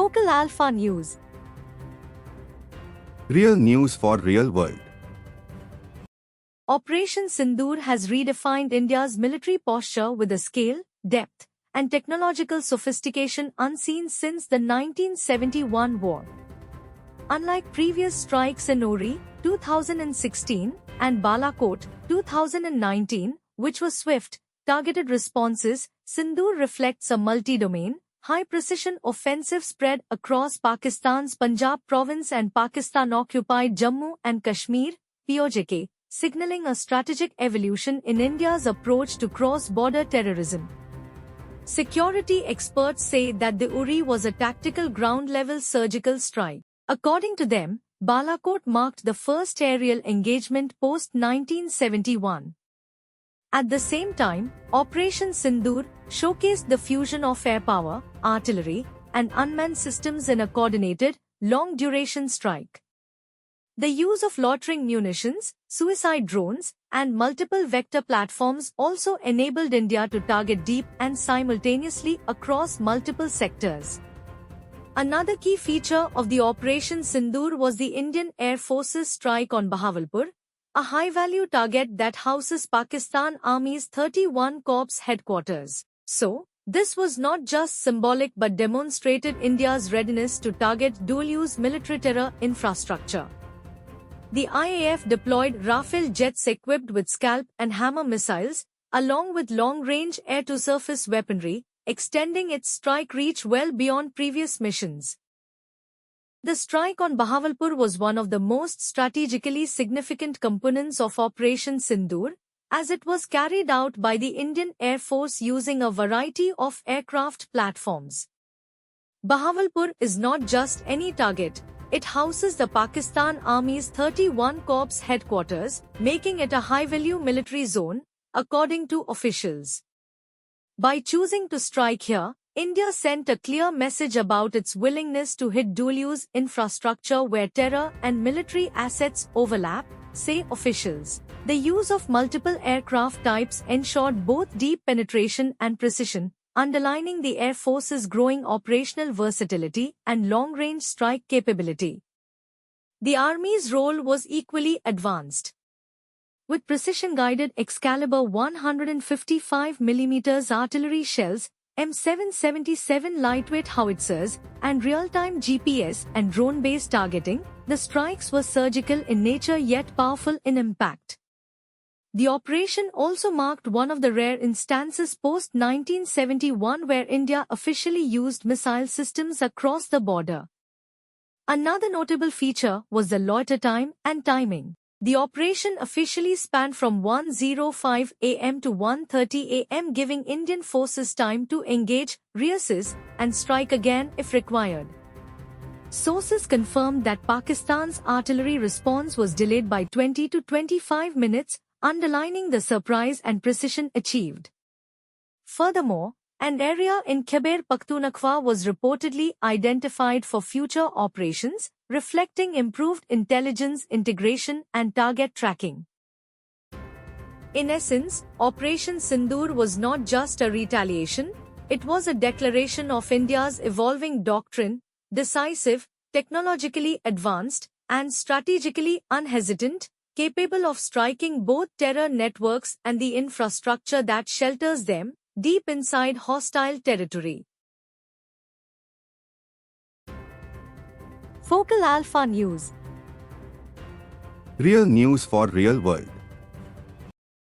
Focal Alpha News. Real news for real world. Operation Sindoor has redefined India's military posture with a scale, depth, and technological sophistication unseen since the 1971 war. Unlike previous strikes in Uri, 2016, and Balakot, 2019, which were swift, targeted responses, Sindoor reflects a multi-domain, high-precision offensive spread across Pakistan's Punjab province and Pakistan-occupied Jammu and Kashmir, POJK, signaling a strategic evolution in India's approach to cross-border terrorism. Security experts say that the Uri was a tactical ground-level surgical strike. According to them, Balakot marked the first aerial engagement post-1971. At the same time, Operation Sindoor showcased the fusion of air power, artillery, and unmanned systems in a coordinated, long-duration strike. The use of loitering munitions, suicide drones, and multiple vector platforms also enabled India to target deep and simultaneously across multiple sectors. Another key feature of the Operation Sindoor was the Indian Air Force's strike on Bahawalpur, a high-value target that houses Pakistan Army's 31 Corps headquarters. So, this was not just symbolic but demonstrated India's readiness to target dual-use military terror infrastructure. The IAF deployed Rafale jets equipped with Scalp and Hammer missiles, along with long-range air-to-surface weaponry, extending its strike reach well beyond previous missions. The strike on Bahawalpur was one of the most strategically significant components of Operation Sindoor, as it was carried out by the Indian Air Force using a variety of aircraft platforms. Bahawalpur is not just any target, it houses the Pakistan Army's 31 Corps headquarters, making it a high-value military zone, according to officials. By choosing to strike here, India sent a clear message about its willingness to hit dual-use infrastructure where terror and military assets overlap, say officials. The use of multiple aircraft types ensured both deep penetration and precision, underlining the Air Force's growing operational versatility and long-range strike capability. The Army's role was equally advanced. With precision-guided Excalibur 155mm artillery shells, M777 lightweight howitzers, and real-time GPS and drone-based targeting, the strikes were surgical in nature yet powerful in impact. The operation also marked one of the rare instances post-1971 where India officially used missile systems across the border. Another notable feature was the loiter time and timing. The operation officially spanned from 1:05 am to 1:30 am, giving Indian forces time to engage, reassess, and strike again if required. Sources confirmed that Pakistan's artillery response was delayed by 20 to 25 minutes, underlining the surprise and precision achieved. Furthermore, an area in Khyber Pakhtunkhwa was reportedly identified for future operations, reflecting improved intelligence integration and target tracking. In essence, Operation Sindoor was not just a retaliation, it was a declaration of India's evolving doctrine, decisive, technologically advanced, and strategically unhesitant, capable of striking both terror networks and the infrastructure that shelters them, deep inside hostile territory. Focal Alpha News. Real news for real world.